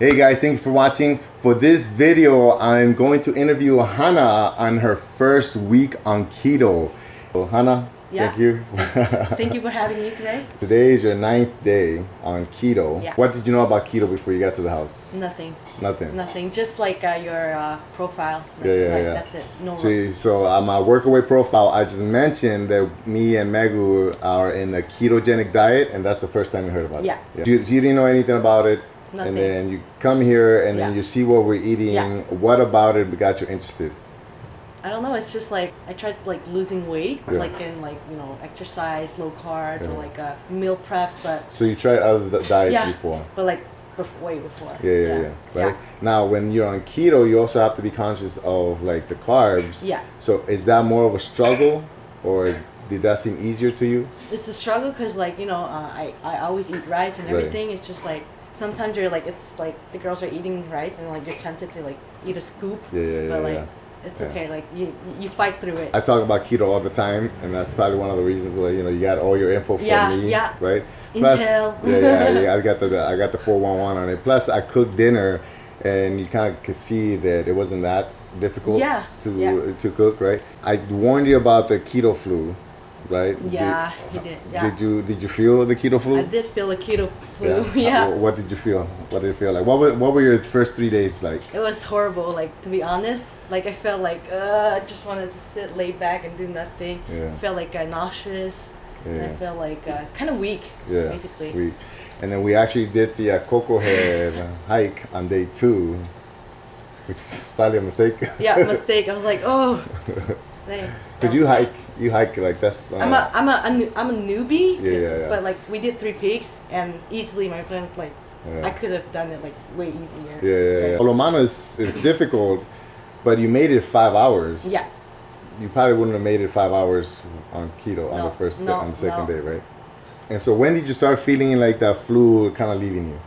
Hey guys, thanks for watching. For this video, I'm going to interview Hannah on her first week on keto. So, Hannah, thank you. Thank you for having me today. Today is your 9th day on keto. Yeah. What did you know about keto before you got to the house? Nothing. Nothing. Nothing. Just like your profile. Yeah. That's it. No. So on my workaway profile, I just mentioned that me and Megu are in a ketogenic diet, and that's the first time you heard about it. Yeah. You didn't know anything about it. Nothing. And then you come here and then you see what we're eating. Yeah. What about it got you interested? I don't know. It's just like I tried like losing weight, Yeah. like in exercise, low carb, or like meal preps, but. So you tried other diets before? But like way before. Yeah. Right. Now, when you're on keto, you also have to be conscious of like the carbs. Yeah. So is that more of a struggle, or did that seem easier to you? It's a struggle because I always eat rice and everything. It's just like. Sometimes you're like, it's like the girls are eating rice and like you're tempted to like eat a scoop. But it's okay. Like you fight through it. I talk about keto all the time, and that's probably one of the reasons why you got all your info from me, right? Plus, I got the 411 on it. Plus, I cooked dinner, and you kind of could see that it wasn't that difficult to cook, right? I warned you about the keto flu. Right? Yeah, he did. Yeah. Did you feel the keto flu? I did feel the keto flu. Yeah. What did you feel? What did it feel like? What were your first 3 days like? It was horrible. Like, to be honest, like I felt like I just wanted to sit, lay back, and do nothing. Yeah. I felt like nauseous. And I felt like kind of weak. Yeah. Basically. Weak. And then we actually did the Cocoa Head hike on day 2, which is probably a mistake. Yeah, mistake. I was like, oh. Cause you hike like that's. I'm a newbie. Yeah. But like we did 3 peaks, and easily my friend like I could have done it like way easier. Yeah. Olomana is difficult, but you made it 5 hours. Yeah. You probably wouldn't have made it 5 hours on keto on the second day, right? And so when did you start feeling like that flu kind of leaving you?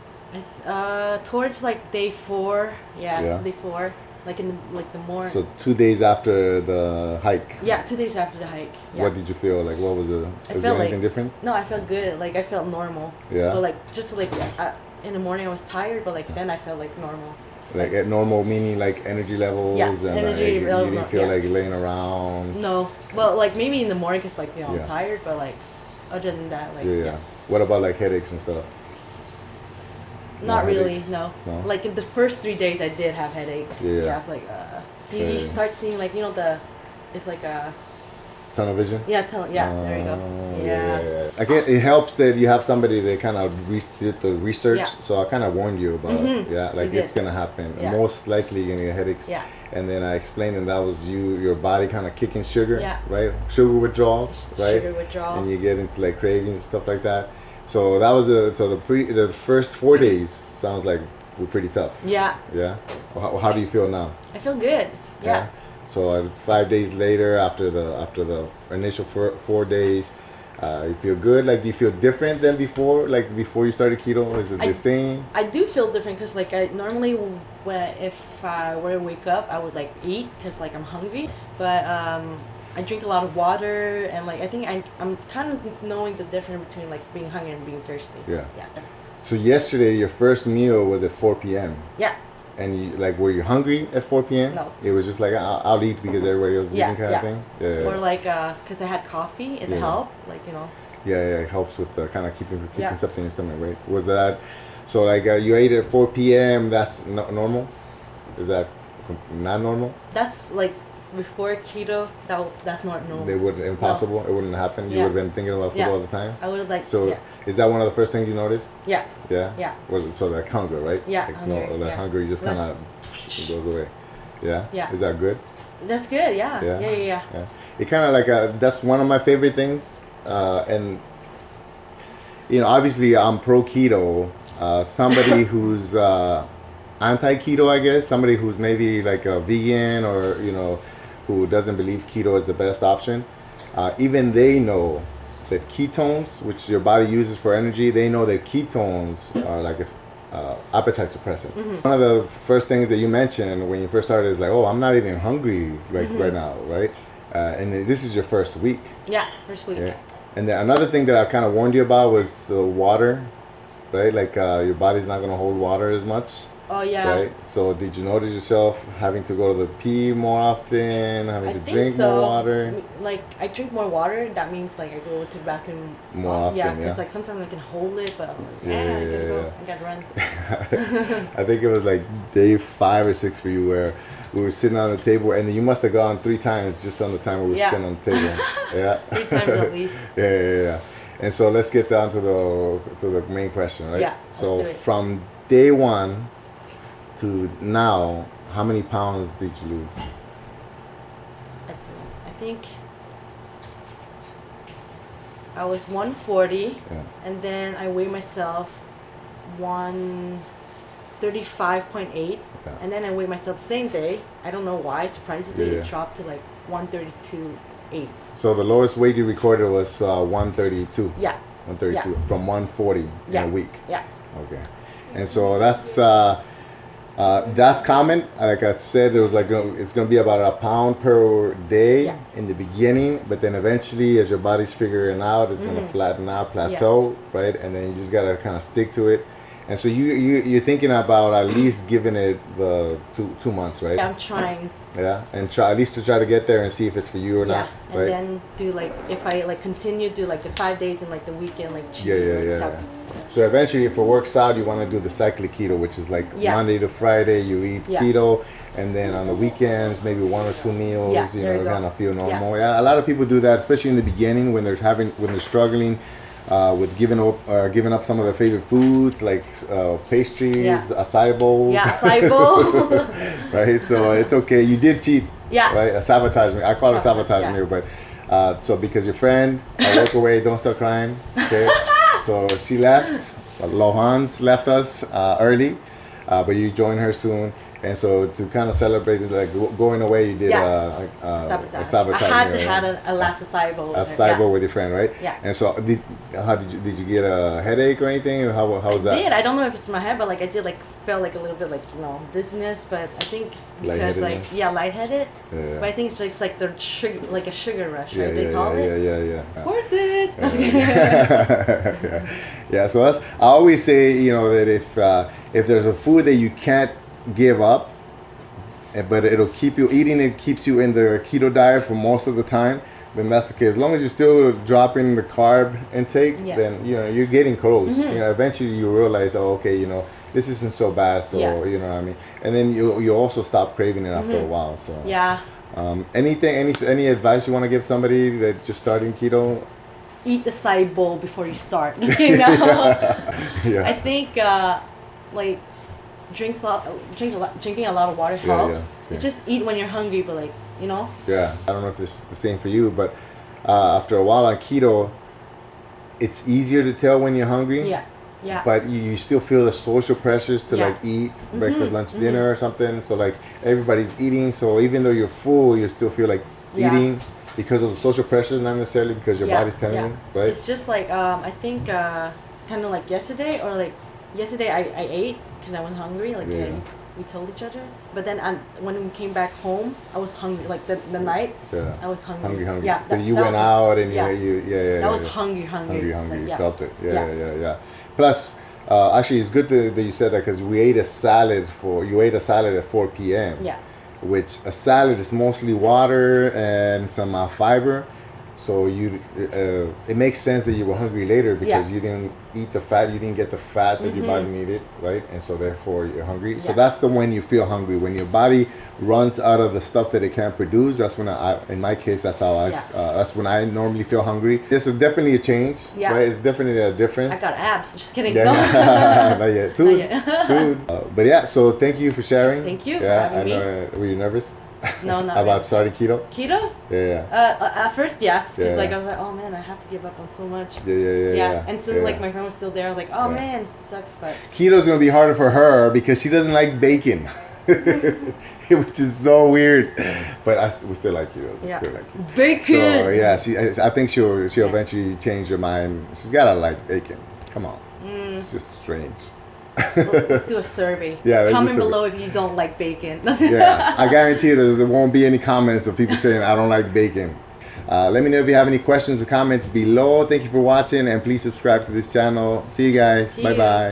Towards like day 4. Yeah. Day 4. Like in the morning. So 2 days after the hike. Yeah, 2 days after the hike. Yeah. What did you feel like? What was it? Was there anything different? No, I felt good. Like I felt normal. Yeah. But like just like in the morning I was tired, but like then I felt like normal. Like at normal meaning like energy levels and energy you didn't feel like laying around. No, well like maybe in the morning because like I'm tired, but like other than that like. Yeah. What about like headaches and stuff? Not really, no. Like in the first 3 days, I did have headaches. Yeah. I was like, you start seeing like it's like a tunnel vision. Yeah, there you go. Yeah. Again, it helps that you have somebody that kind of did the research. Yeah. So I kind of warned you about it. Yeah, like it's gonna happen. Yeah. Most likely you're gonna get headaches. Yeah. And then I explained that was your body kind of kicking sugar. Yeah. Right. Sugar withdrawals. Right. Sugar withdrawal. And you get into like cravings and stuff like that. So that was the first 4 days sounds like were pretty tough. Yeah. Yeah. How do you feel now? I feel good. Yeah. So 5 days later, after the initial 4 days, you feel good. Like, do you feel different than before? Like before you started keto, is it the same? I do feel different because like I normally if I were to wake up, I would like eat because like I'm hungry, but I drink a lot of water, and like I think I'm kind of knowing the difference between like being hungry and being thirsty. Yeah. So yesterday, your first meal was at 4 p.m. Yeah. And you were you hungry at 4 p.m.? No. It was just like I'll eat because everybody else is eating kind of thing. Yeah. Or like because I had coffee, it helped. Like Yeah, it helps with the kind of keeping something in your stomach, right? Was that so? Like you ate at 4 p.m. That's normal? Is that not normal? That's like. Before keto, that's not normal. They wouldn't impossible. No. It wouldn't happen. You would have been thinking about food all the time. I would have like. So is that one of the first things you noticed? Yeah. Yeah. Was it so like hunger, right? Yeah. Like hunger just kind of goes away. Yeah. Yeah. Is that good? That's good. Yeah. Yeah. It kind of like that's one of my favorite things, and obviously I'm pro keto. Somebody who's anti keto, I guess. Somebody who's maybe like a vegan or who doesn't believe keto is the best option, even they know that ketones, which your body uses for energy, they know that ketones are like appetite suppressant. One of the first things that you mentioned when you first started is like, oh, I'm not even hungry right now, right? And this is your first week. Yeah, first week. Yeah. And then another thing that I kind of warned you about was water, right? Like your body's not going to hold water as much. Oh yeah. Right? So did you notice yourself having to go to the pee more often, having I to think drink so. more water? Like I drink more water. That means like I go to the bathroom More often, Yeah, yeah. because like sometimes I can hold it, but I'm like, Yeah, I gotta yeah, go. yeah. I gotta run. I think it was like day 5 or 6 for you where we were sitting on the table, and you must have gone 3 times just on the time we were Yeah. sitting on the table. Yeah. 3 times at least. Yeah. And so let's get down to the main question, right? Yeah, So let's do it. from day 1 to now, how many pounds did you lose? I think I was 140, Yeah. and then I weighed myself 135.8, and then I weighed myself the same day. I don't know why. Surprisingly, Yeah. it dropped to like 132.8. So the lowest weight you recorded was 132. Yeah. 132 from 140 in a week. Yeah. Okay. And so that's common. Like I said, it was like it's going to be about a pound per day in the beginning, but then eventually, as your body's figuring out, it's going to flatten out, plateau, right? And then you just got to kind of stick to it. And so you're thinking about at least giving it the 2 months, right? Yeah, I'm trying. Yeah, and try at least to try to get there and see if it's for you or not. And right? then do like if I like continue do like the 5 days and like the weekend like cheat. Yeah. So eventually, if it works out, you want to do the cyclic keto, which is like Monday to Friday you eat keto, and then on the weekends maybe 1 or 2 meals. You know, kind of feel normal. Yeah, a lot of people do that, especially in the beginning when they're struggling with giving up some of their favorite foods like pastries, acai bowls. Yeah, acai bowl. Right. So it's okay. You did cheat. Yeah. Right. A sabotage meal. I call it a sabotage meal, but so because your friend, I walk away, don't start crying. Okay. So she left. Lohans left us early, but you joined her soon. And so to kind of celebrate it, like going away, you did a sabotage. I had to have a last acai bowl. Acai bowl with your friend, right? Yeah. And so did you get a headache or anything? Or how was that? I did. I don't know if it's my head, but like I did like felt like a little bit like dizziness, but I think because like lightheaded. Yeah. But I think it's just like the sugar, like a sugar rush, Yeah, right? They call it. Yeah. Worth it. Yeah. So I always say, that if there's a food that you can't give up, but it'll keep you eating, it keeps you in the keto diet for most of the time, then that's okay. As long as you're still dropping the carb intake, then you're getting close. Eventually you realize, this isn't so bad. So you know what I mean. And then you also stop craving it after a while. So any advice you want to give somebody that's just starting keto? Eat the acai bowl before you start. Yeah. I think like drinking a lot of water helps. You just eat when you're hungry, but like Yeah, I don't know if this is the same for you, but after a while on keto, it's easier to tell when you're hungry. Yeah. But you still feel the social pressures to like eat breakfast, lunch, dinner or something. So like everybody's eating, so even though you're full, you still feel like eating because of the social pressures, not necessarily because your body's telling you, right? It's just like I think kind of like yesterday I ate because I was hungry, like we told each other. But then when we came back home, I was hungry. Like the night, I was hungry. Hungry. Yeah. But you went out and I was hungry. Hungry. Like, You felt it. Yeah. Plus, actually, it's good that you said that because you ate a salad at 4 p.m. Yeah. Which a salad is mostly water and some fiber. So it makes sense that you were hungry later because you didn't eat the fat, you didn't get the fat that your body needed, right? And so therefore you're hungry. Yeah. So that's when you feel hungry. When your body runs out of the stuff that it can't produce, that's when in my case, that's when I normally feel hungry. This is definitely a change, right? It's definitely a difference. I got abs. Just kidding. Yeah. Not yet. Soon. But yeah, so thank you for sharing. Thank you. Yeah, I know. Were you nervous? No, not about really. Starting keto? Keto? Yeah. At first, yes, because like I was like, oh man, I have to give up on so much. Yeah. And so like my friend was still there. I was like, oh man, it sucks, but keto's gonna be harder for her because she doesn't like bacon, which is so weird. But we still like keto. Still like keto. Bacon. So yeah, I think she'll eventually change her mind. She's gotta like bacon. Come on, it's just strange. Let's do a survey. Comment below if you don't like bacon. I guarantee there won't be any comments of people saying I don't like bacon. Let me know if you have any questions or comments below. Thank you for watching and please subscribe to this channel. See you guys. Bye bye.